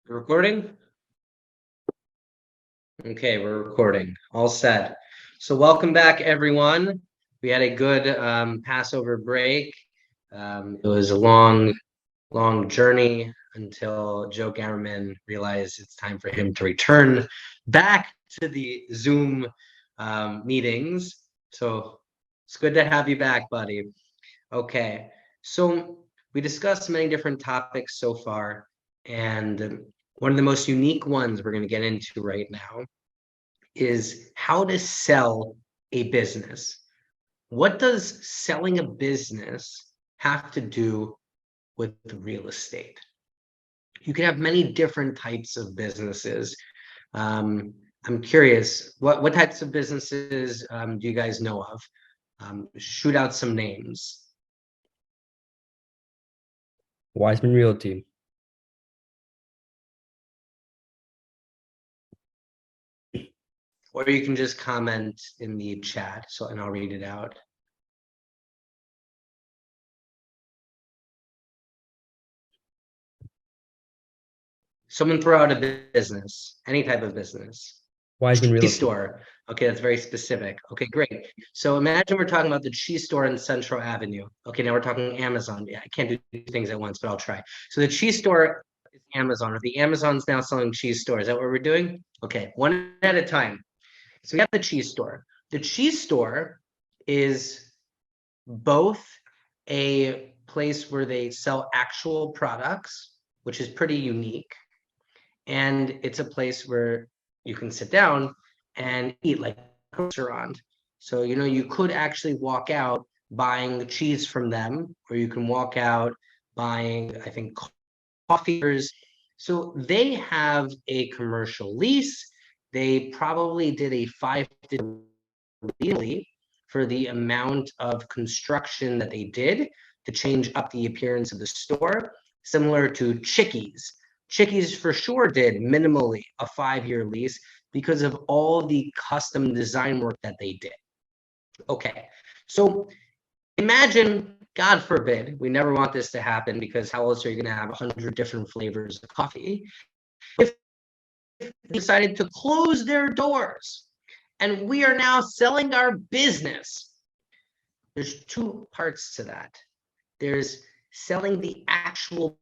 Recording? Okay, we're recording. All set. So welcome back, everyone. We had a good Passover break. It was a long journey until Joe Gammerman realized it's time for him to return back to the Zoom meetings. So it's good to have you back, buddy. Okay, so we discussed many different topics so far, and one of the most unique ones we're going to get into right now is how to sell a business. What does selling a business have to do with real estate? You can have many different types of businesses. I'm curious, what types of businesses do you guys know of? Shoot out some names. Wiseman Realty. Or you can just comment in the chat, and I'll read it out. Someone throw out a business, any type of business. Wiseman Realty. Cheese store. Okay, that's very specific. Okay, great. So imagine we're talking about the cheese store in Central Avenue. Okay, now we're talking Amazon. Yeah, I can't do things at once, but I'll try. So the cheese store is Amazon, or the Amazon's now selling cheese store. Is that what we're doing? Okay, one at a time. So we have the cheese store. The cheese store is both a place where they sell actual products, which is pretty unique, and it's a place where you can sit down and eat like a restaurant. So, you could actually walk out buying the cheese from them, or you can walk out buying, I think, coffee. So they have a commercial lease. They probably did a 5-year lease for the amount of construction that they did to change up the appearance of the store, similar to Chickies. Chickies for sure did minimally a 5-year lease because of all the custom design work that they did. Okay, so imagine, God forbid, we never want this to happen because how else are you going to have 100 different flavors of coffee? If they decided to close their doors and we are now selling our business, there's two parts to that. There's selling the actual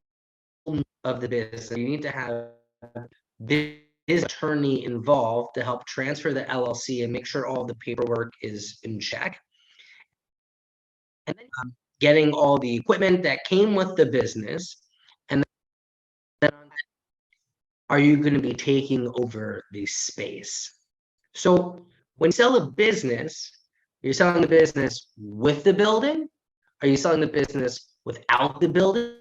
of the business. You need to have business attorney involved to help transfer the LLC and make sure all the paperwork is in check. And then getting all the equipment that came with the business. And then are you going to be taking over the space? So when you sell a business, you're selling the business with the building? Are you selling the business without the building?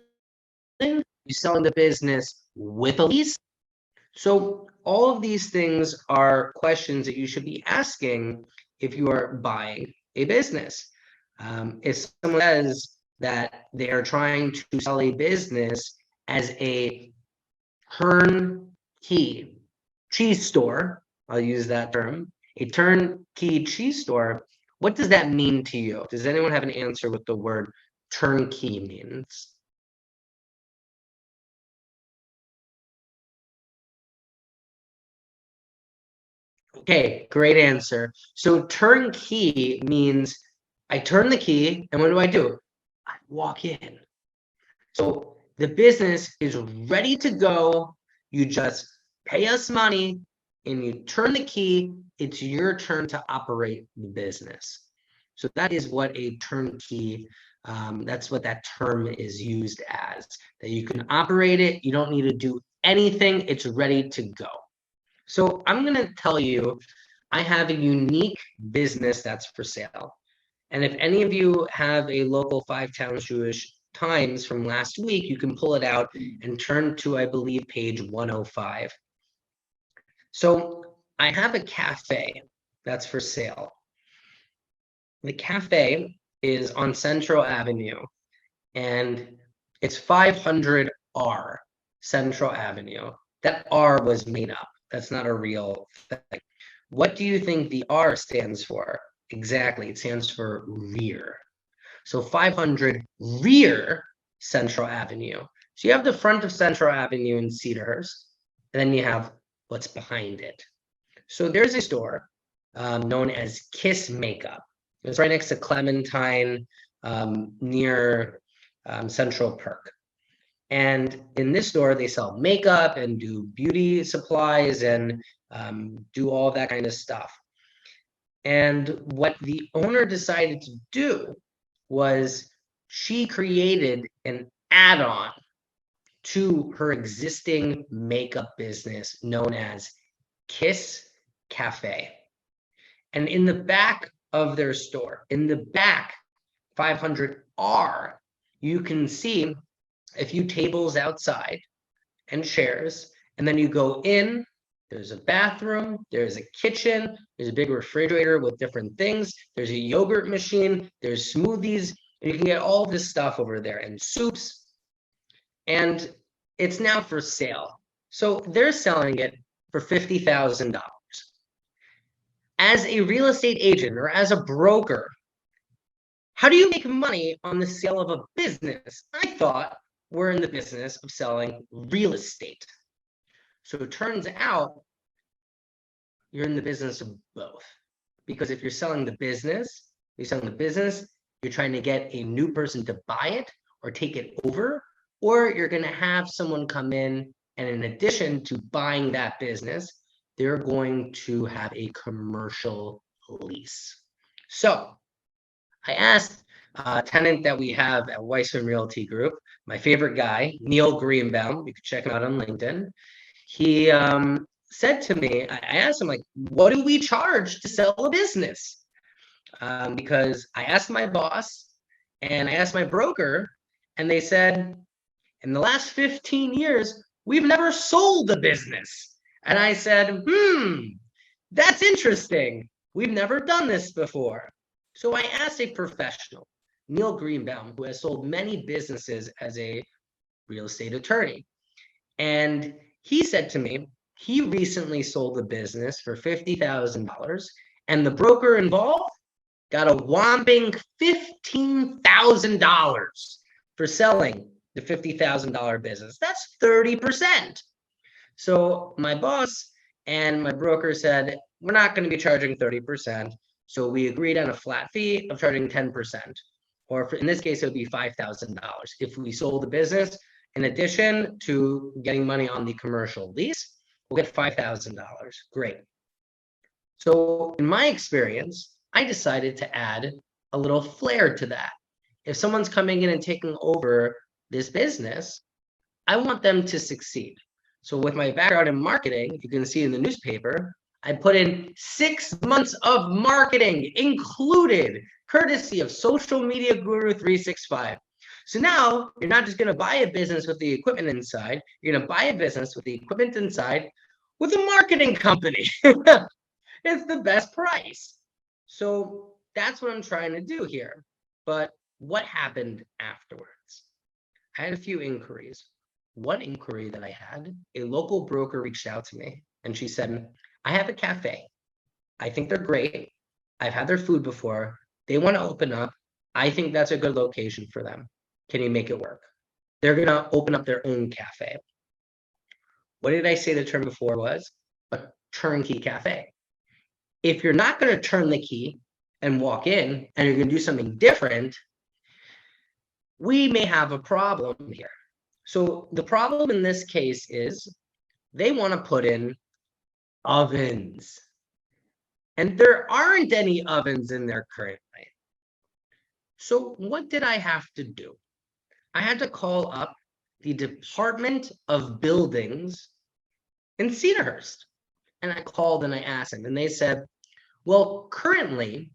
Are you selling the business with a lease? So all of these things are questions that you should be asking if you are buying a business. If someone says that they are trying to sell a business as a turnkey cheese store, I'll use that term, a turnkey cheese store, what does that mean to you? Does anyone have an answer what the word turnkey means? Okay, great answer. So turnkey means I turn the key, and what do? I walk in. So the business is ready to go. You just pay us money and you turn the key. It's your turn to operate the business. So that is what a turnkey, that's what that term is used as. That you can operate it. You don't need to do anything. It's ready to go. So I'm going to tell you, I have a unique business that's for sale. And if any of you have a local 5 Towns Jewish Times from last week, you can pull it out and turn to, I believe, page 105. So I have a cafe that's for sale. The cafe is on Central Avenue, and it's 500R Central Avenue. That R was made up. That's not a real thing. What do you think the R stands for? Exactly, it stands for rear. So 500 rear Central Avenue. So you have the front of Central Avenue in Cedarhurst. and then you have what's behind it. So there's a store known as Kiss Makeup. It's right next to Clementine, near Central Perk. And in this store, they sell makeup and do beauty supplies and do all that kind of stuff. And what the owner decided to do was she created an add-on to her existing makeup business known as Kiss Cafe. And in the back of their store, in the back 500R, you can see a few tables outside and chairs, and then you go in, there's a bathroom, there's a kitchen, there's a big refrigerator with different things, there's a yogurt machine, there's smoothies, and you can get all this stuff over there, and soups, and it's now for sale. So they're selling it for $50,000. As a real estate agent or as a broker, how do you make money on the sale of a business? I thought we're in the business of selling real estate. So it turns out you're in the business of both. Because if you're selling the business, you're trying to get a new person to buy it or take it over, or you're going to have someone come in and in addition to buying that business, they're going to have a commercial lease. So I asked a tenant that we have at Weissman Realty Group, my favorite guy, Neil Greenbaum. You can check him out on LinkedIn. He said to me, I asked him, like, what do we charge to sell a business? Because I asked my boss and I asked my broker, and they said, in the last 15 years, we've never sold a business. And I said, that's interesting. We've never done this before. So I asked a professional, Neil Greenbaum, who has sold many businesses as a real estate attorney. And he said to me, he recently sold a business for $50,000, and the broker involved got a whopping $15,000 for selling the $50,000 business. That's 30%. So my boss and my broker said, we're not going to be charging 30%. So we agreed on a flat fee of charging 10%, or in this case, it would be $5,000 if we sold the business. In addition to getting money on the commercial lease, we'll get $5,000. Great. So in my experience, I decided to add a little flair to that. If someone's coming in and taking over this business, I want them to succeed. So with my background in marketing, you can see in the newspaper, I put in 6 months of marketing included, courtesy of Social Media Guru 365. So now you're not just going to buy a business with the equipment inside, you're going to buy a business with the equipment inside with a marketing company. It's the best price. So that's what I'm trying to do here. But what happened afterwards? I had a few inquiries. One inquiry that I had, a local broker reached out to me and she said, I have a cafe. I think they're great. I've had their food before. They want to open up. I think that's a good location for them. Can you make it work? They're going to open up their own cafe. What did I say the term before was? A turnkey cafe. If you're not going to turn the key and walk in and you're going to do something different, we may have a problem here. So the problem in this case is they want to put in ovens. And there aren't any ovens in there currently. So what did I have to do? I had to call up the Department of Buildings in Cedarhurst. And I called and I asked them, and they said, well, currently,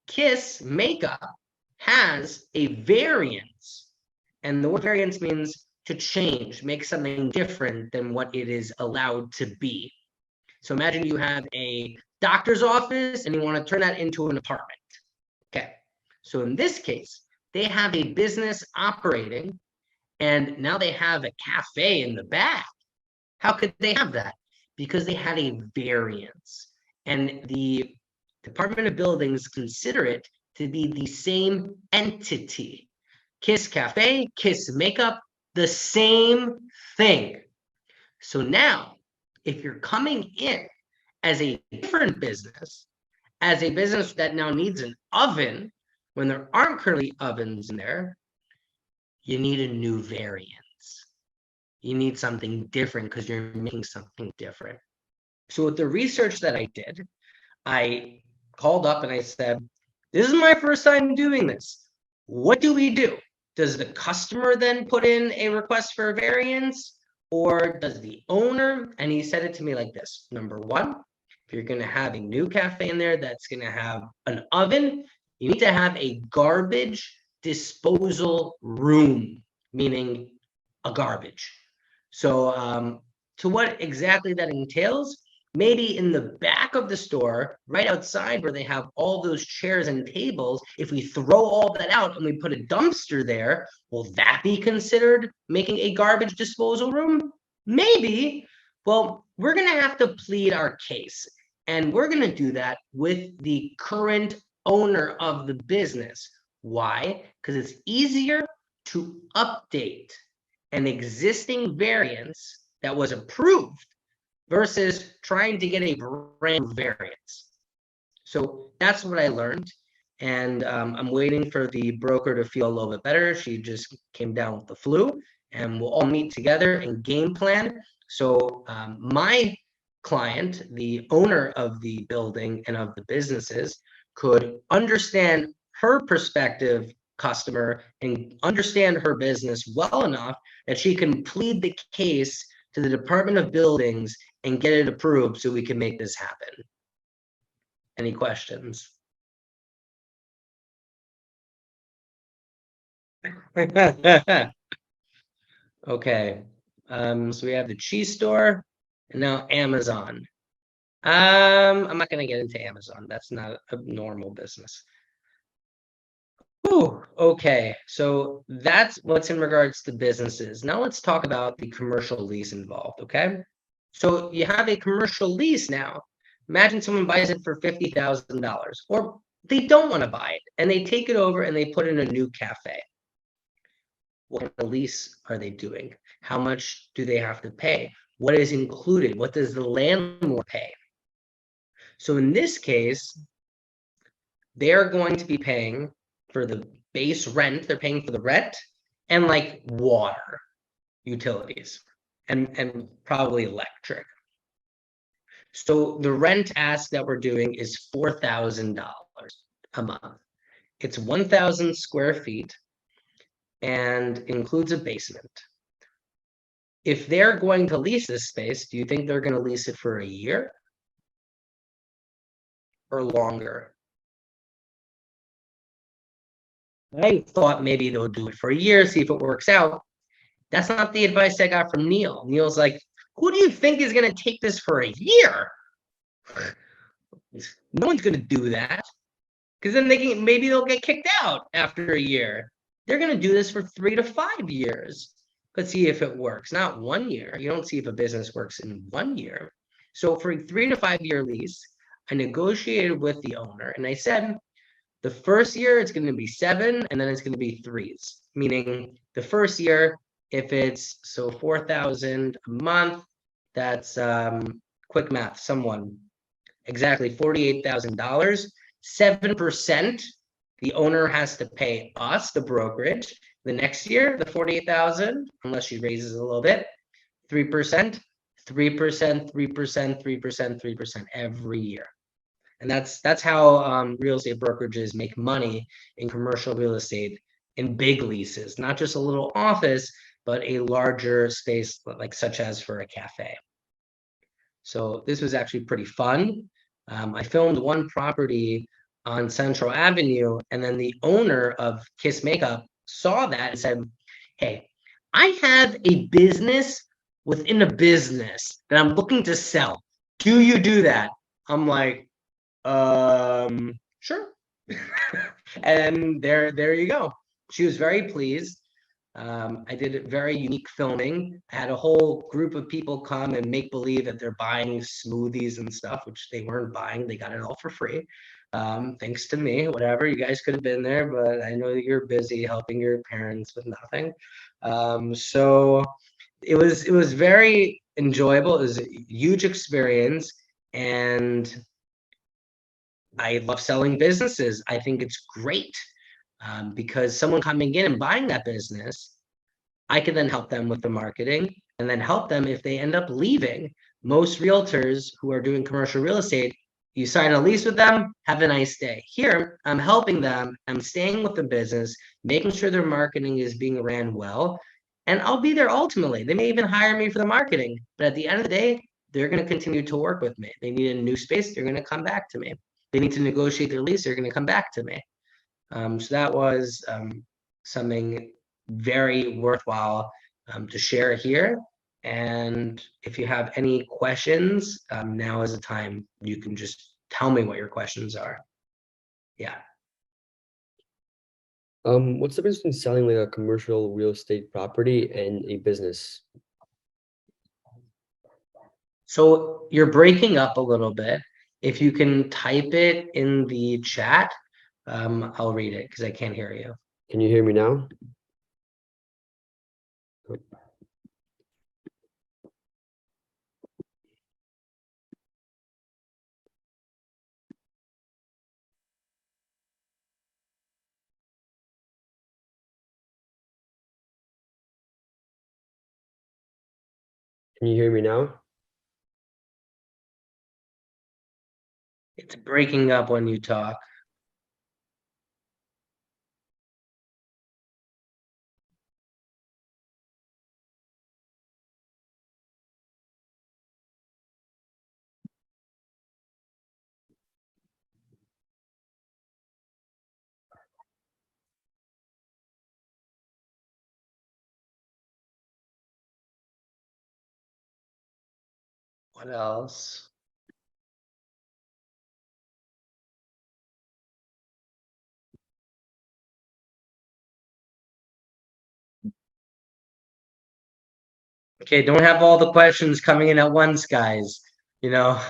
Kiss Makeup has a variance. And the word variance means to change, make something different than what it is allowed to be. So imagine you have a doctor's office and you want to turn that into an apartment. Okay. So in this case, they have a business operating and now they have a cafe in the back. How could they have that? Because they had a variance. And the Department of Buildings consider it to be the same entity. Kiss Cafe, Kiss Makeup, the same thing. So now If you're coming in as a different business, as a business that now needs an oven, when there aren't currently ovens in there, you need a new variance. You need something different because you're making something different. So with the research that I did, I called up and I said, this is my first time doing this. What do we do? Does the customer then put in a request for a variance, or does the owner? And he said it to me like this. Number one, if you're going to have a new cafe in there that's going to have an oven, you need to have a garbage disposal room, meaning a garbage. So to what exactly that entails, maybe in the back of the store, right outside where they have all those chairs and tables, if we throw all that out and we put a dumpster there, will that be considered making a garbage disposal room? Maybe. Well, we're going to have to plead our case. And we're going to do that with the current owner of the business. Why? Because it's easier to update an existing variance that was approved versus trying to get a brand new variance. So that's what I learned. And I'm waiting for the broker to feel a little bit better. She just came down with the flu, and we'll all meet together and game plan. So my client, the owner of the building and of the businesses, could understand her prospective customer and understand her business well enough that she can plead the case to the Department of Buildings and get it approved so we can make this happen. Any questions? Okay. So we have the cheese store and now Amazon. I'm not going to get into Amazon. That's not a normal business. Ooh, okay. So that's what's in regards to businesses. Now let's talk about the commercial lease involved. Okay. So you have a commercial lease now. Imagine someone buys it for $50,000, or they don't want to buy it and they take it over and they put in a new cafe. What kind of lease are they doing? How much do they have to pay? What is included? What does the landlord pay? So in this case, they're going to be paying for the base rent. They're paying for the rent and like water, utilities, and probably electric. So the rent ask that we're doing is $4,000 a month. It's 1,000 square feet and includes a basement. If they're going to lease this space, do you think they're going to lease it for a year or longer? I thought maybe they'll do it for a year, see if it works out. That's not the advice I got from Neil. Neil's like, who do you think is going to take this for a year? No one's going to do that, because then maybe they'll get kicked out after a year. They're going to do this for 3 to 5 years. Let's see if it works. Not 1 year. You don't see if a business works in 1 year. So for a 3 to 5 year lease, I negotiated with the owner and I said, the first year it's going to be 7 and then it's going to be 3s, meaning the first year, if it's 4,000 a month, that's quick math, someone exactly $48,000. 7%, the owner has to pay us, the brokerage. The next year, the 48,000, unless she raises a little bit, 3%, 3%, 3%, 3%, 3% every year. And that's how real estate brokerages make money in commercial real estate in big leases, not just a little office, but a larger space, like such as for a cafe. So this was actually pretty fun. I filmed one property on Central Avenue, and then the owner of Kiss Makeup saw that and said, hey, I have a business within a business that I'm looking to sell. Do you do that? I'm like, sure. And there you go. She was very pleased. I did very unique filming. I had a whole group of people come and make believe that they're buying smoothies and stuff, which they weren't buying. They got it all for free. Thanks to me, whatever. You guys could have been there, but I know that you're busy helping your parents with nothing. So it was very enjoyable. It was a huge experience, and I love selling businesses. I think it's great because someone coming in and buying that business, I can then help them with the marketing and then help them if they end up leaving. Most realtors who are doing commercial real estate, you sign a lease with them, have a nice day. Here, I'm helping them. I'm staying with the business, making sure their marketing is being ran well, and I'll be there ultimately. They may even hire me for the marketing, but at the end of the day, they're going to continue to work with me. They need a new space, they're going to come back to me. They need to negotiate their lease, they're going to come back to me. So that was something very worthwhile to share here. And if you have any questions, now is the time. You can just tell me what your questions are. Yeah. What's the difference between selling like a commercial real estate property and a business? So you're breaking up a little bit. If you can type it in the chat, I'll read it because I can't hear you. Can you hear me now? Can you hear me now? It's breaking up when you talk. What else? Okay, don't have all the questions coming in at once, guys. You know,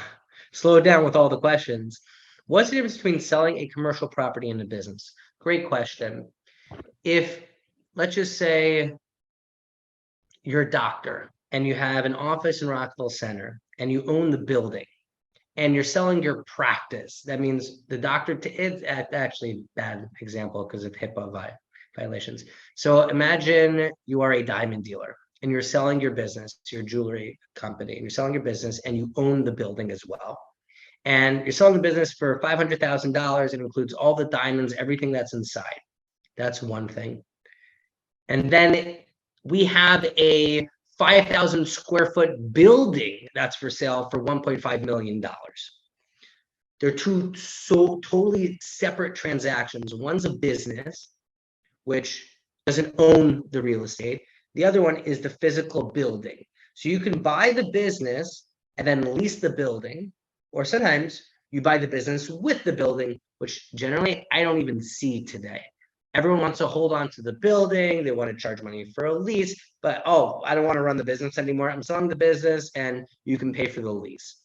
slow down with all the questions. What's the difference between selling a commercial property and a business? Great question. If, let's just say, you're a doctor and you have an office in Rockville Center and you own the building and you're selling your practice, that means the doctor, it's actually a bad example because of HIPAA violations. So imagine you are a diamond dealer and you're selling your business to your jewelry company, and you're selling your business and you own the building as well. And you're selling the business for $500,000. It includes all the diamonds, everything that's inside. That's one thing. And then we have a 5,000 square foot building that's for sale for $1.5 million. They're two so totally separate transactions. One's a business, which doesn't own the real estate. The other one is the physical building. So you can buy the business and then lease the building, or sometimes you buy the business with the building, which generally I don't even see today. Everyone wants to hold on to the building. They want to charge money for a lease, but oh, I don't want to run the business anymore. I'm selling the business and you can pay for the lease.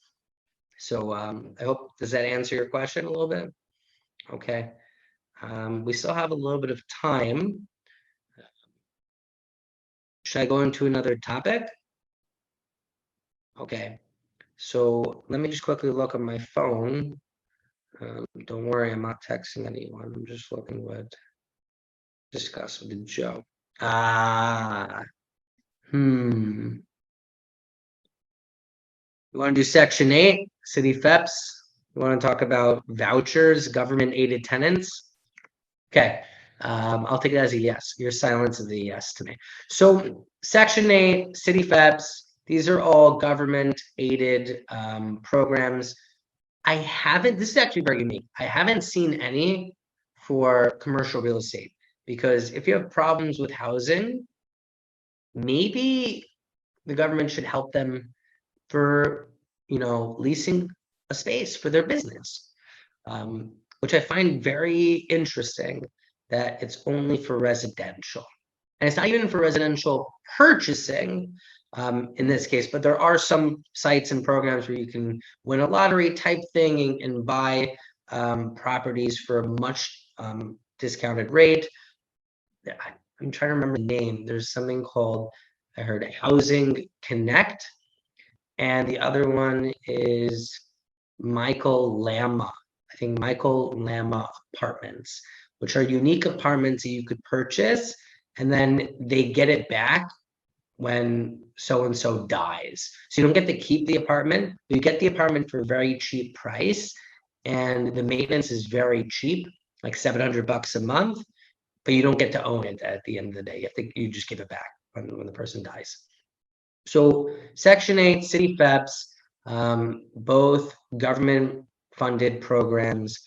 So I hope, does that answer your question a little bit? Okay. We still have a little bit of time. Should I go into another topic? Okay. So let me just quickly look at my phone. Don't worry, I'm not texting anyone. I'm just looking what discuss with Joe. You want to do section 8, city FEPs? You want to talk about vouchers, government aided tenants? Okay. I'll take it as a yes. Your silence is a yes to me. So section 8, city FEPs, these are all government aided programs. I haven't, this is actually very unique. I haven't seen any for commercial real estate, because if you have problems with housing, maybe the government should help them for, leasing a space for their business, which I find very interesting that it's only for residential. And it's not even for residential purchasing in this case, but there are some sites and programs where you can win a lottery type thing and buy properties for a much discounted rate. I'm trying to remember the name. There's something called, I heard, Housing Connect. and the other one is Michael Lama. I think Michael Lama Apartments, which are unique apartments that you could purchase, and then they get it back when so and so dies. So you don't get to keep the apartment, but you get the apartment for a very cheap price, and the maintenance is very cheap, like $700 a month, but you don't get to own it at the end of the day. You just give it back when the person dies. So Section 8, city FEPs, both government funded programs.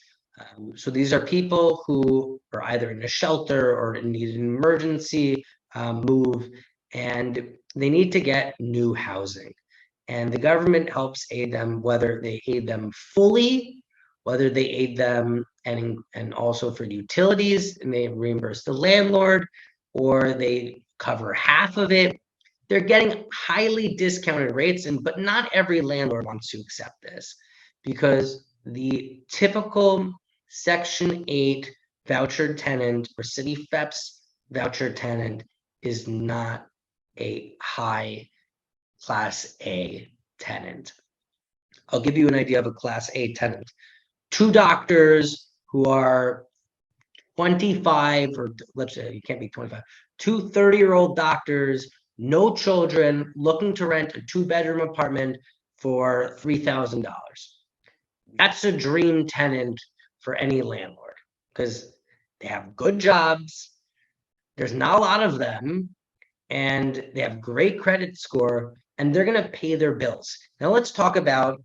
So these are people who are either in a shelter or need an emergency move, and they need to get new housing. And the government helps aid them, whether they aid them fully, whether they aid them and also for utilities, and they reimburse the landlord, or they cover half of it. They're getting highly discounted rates, but not every landlord wants to accept this, because the typical Section 8 voucher tenant or city FEPS voucher tenant is not a high Class A tenant. I'll give you an idea of a Class A tenant. Two doctors who are 25, or let's say you can't be 25, two 30-year-old doctors, no children, looking to rent a 2-bedroom apartment for $3,000. That's a dream tenant for any landlord, because they have good jobs, there's not a lot of them, and they have great credit score, and they're going to pay their bills. Now let's talk about,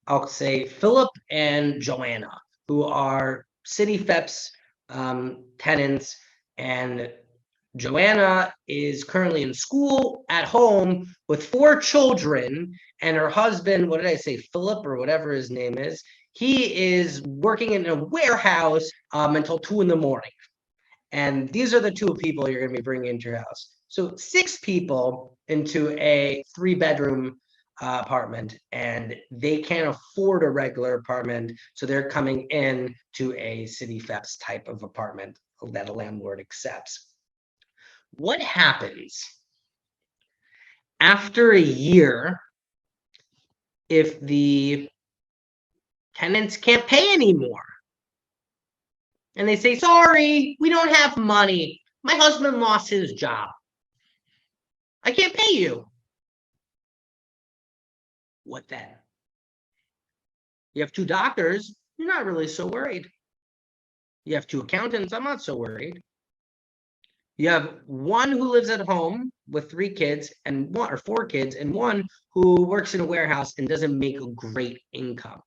I'll say, Philip and Joanna, who are city FEPS tenants, and Joanna is currently in school at home with 4 children, and her husband, what did I say, Philip or whatever his name is, he is working in a warehouse until 2 in the morning. And these are the 2 people you're going to be bringing into your house. So 6 people into a 3-bedroom apartment, and they can't afford a regular apartment, so they're coming in to a city FEPS type of apartment that a landlord accepts. What happens after a year if the tenants can't pay anymore? And they say, sorry, we don't have money. My husband lost his job. I can't pay you. What then? You have 2 doctors, you're not really so worried. You have 2 accountants, I'm not so worried. You have one who lives at home with 3 kids and 1 or 4 kids, and one who works in a warehouse and doesn't make a great income,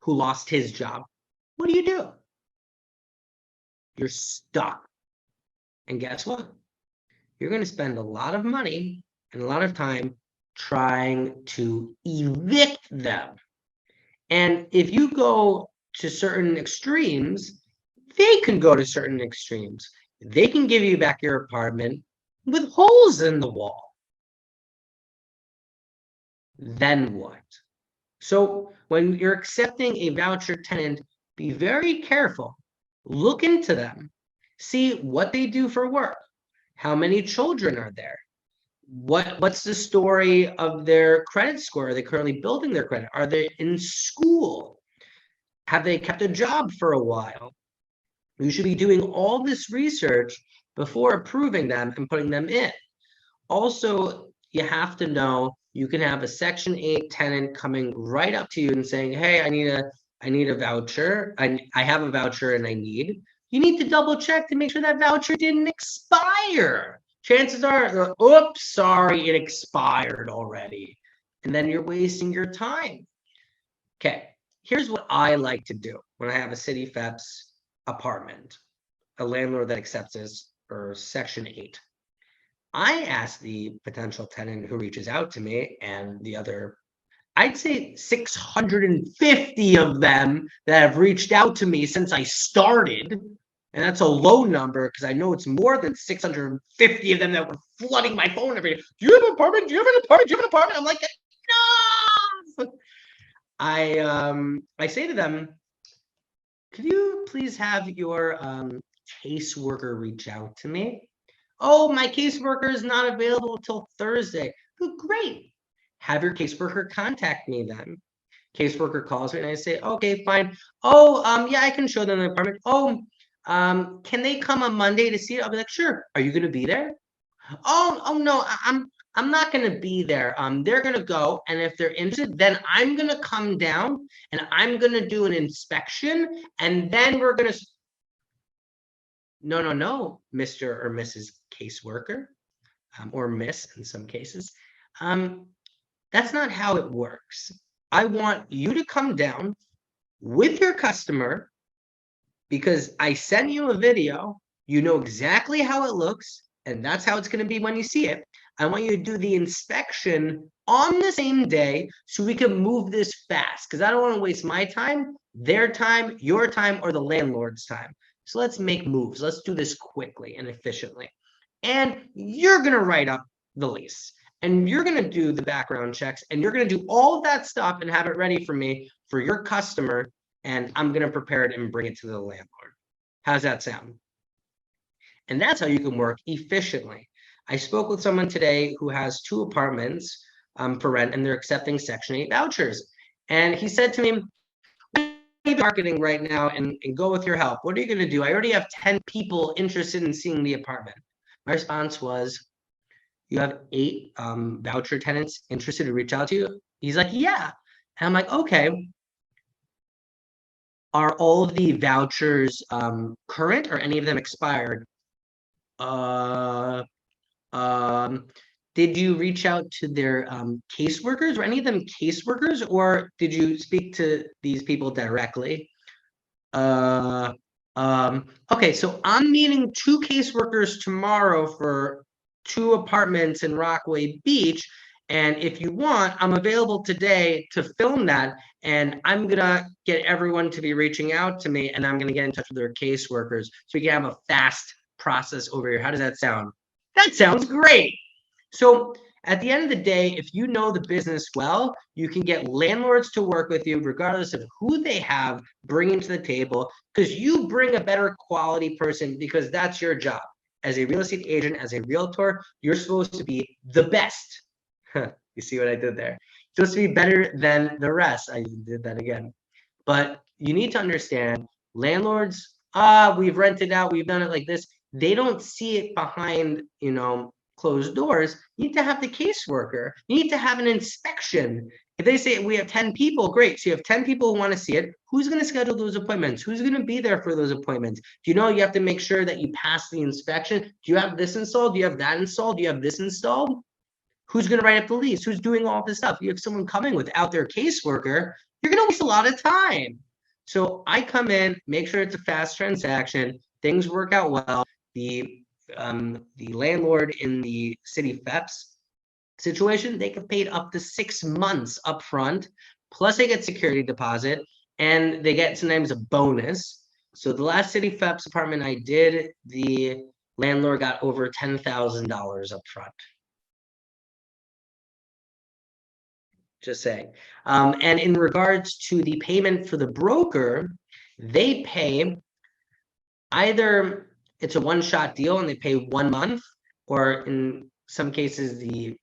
who lost his job. What do? You're stuck. And guess what? You're going to spend a lot of money and a lot of time trying to evict them. And if you go to certain extremes, they can go to certain extremes. They can give you back your apartment with holes in the wall. Then what? So when you're accepting a voucher tenant, be very careful. Look into them. See what they do for work. How many children are there? What's the story of their credit score? Are they currently building their credit? Are they in school? Have they kept a job for a while? You should be doing all this research before approving them and putting them in. Also, you have to know you can have a Section 8 tenant coming right up to you and saying, hey, I need a voucher. I have a voucher and I need. You need to double check to make sure that voucher didn't expire. Chances are, oops, sorry, it expired already. And then you're wasting your time. Okay, here's what I like to do when I have a city FEPS apartment, a landlord that accepts this, or Section 8. I ask the potential tenant who reaches out to me, and the other, I'd say 650 of them that have reached out to me since I started. And that's a low number because I know it's more than 650 of them that were flooding my phone every day. Do you have an apartment? Do you have an apartment? Do you have an apartment? I'm like, no. I say to them, could you please have your caseworker reach out to me? Oh, my caseworker is not available till Thursday. Oh, great. have your caseworker contact me then. Caseworker calls me and I say, okay, fine. Oh, yeah, I can show them the apartment. Oh, can they come on Monday to see it? I'll be like, sure. Are you gonna be there? Oh no, I'm not gonna be there. They're gonna go, and if they're interested, then I'm gonna come down and I'm gonna do an inspection, and then we're gonna. No, Mr. or Mrs. Caseworker, or Miss in some cases. That's not how it works. I want you to come down with your customer because I sent you a video. You know exactly how it looks, and that's how it's going to be when you see it. I want you to do the inspection on the same day so we can move this fast because I don't want to waste my time, their time, your time, or the landlord's time. So let's make moves. Let's do this quickly and efficiently. And you're going to write up the lease and you're going to do the background checks and you're going to do all of that stuff and have it ready for me for your customer. And I'm going to prepare it and bring it to the landlord. How's that sound? And that's how you can work efficiently. I spoke with someone today who has 2 apartments for rent and they're accepting Section 8 vouchers. And he said to me, marketing right now and go with your help. What are you going to do? I already have 10 people interested in seeing the apartment. My response was, you have 8 voucher tenants interested to reach out to you? He's like, yeah. And I'm like, okay. Are all of the vouchers current or any of them expired? Did you reach out to their caseworkers? Were any of them caseworkers, or did you speak to these people directly? Okay, so I'm meeting 2 caseworkers tomorrow for 2 apartments in Rockaway Beach. And if you want, I'm available today to film that. And I'm gonna get everyone to be reaching out to me, and I'm gonna get in touch with their caseworkers so we can have a fast process over here. How does that sound? That sounds great. So at the end of the day, if you know the business well, you can get landlords to work with you regardless of who they have bringing to the table, because you bring a better quality person because that's your job. As a real estate agent, as a realtor, you're supposed to be the best. You see what I did there? Supposed to be better than the rest. I did that again. But you need to understand landlords, we've rented out, we've done it like this. They don't see it behind, closed doors. You need to have the caseworker. You need to have an inspection. If they say we have 10 people, great. So you have 10 people who want to see it. Who's going to schedule those appointments? Who's going to be there for those appointments? Do you know you have to make sure that you pass the inspection? Do you have this installed? Do you have that installed? Do you have this installed? Who's going to write up the lease? Who's doing all this stuff? You have someone coming without their caseworker, you're going to waste a lot of time. So I come in, make sure it's a fast transaction, things work out well. The landlord in the city FEPS situation, they get paid up to 6 months up front, plus they get security deposit, and they get sometimes a bonus. So the last city FEPS apartment I did, the landlord got over $10,000 up front. Just saying. And in regards to the payment for the broker, they pay either it's a one-shot deal and they pay 1 month, or in some cases the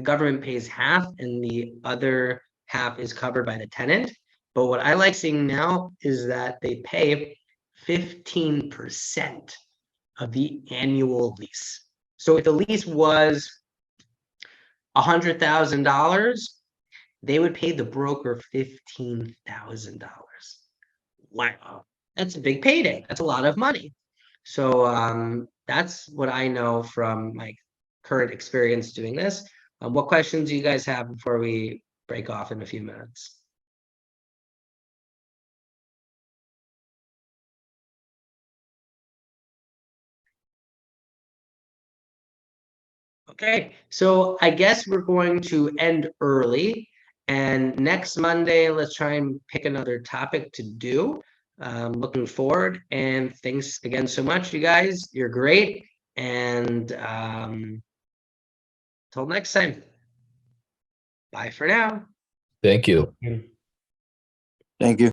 government pays half and the other half is covered by the tenant. But what I like seeing now is that they pay 15% of the annual lease. So if the lease was $100,000, they would pay the broker $15,000. Wow, that's a big payday. That's a lot of money. So that's what I know from my current experience doing this. What questions do you guys have before we break off in a few minutes? Okay, so I guess we're going to end early. And next Monday, let's try and pick another topic to do. Looking forward, and thanks again so much, you guys. You're great. And till next time. Bye for now. Thank you. Thank you.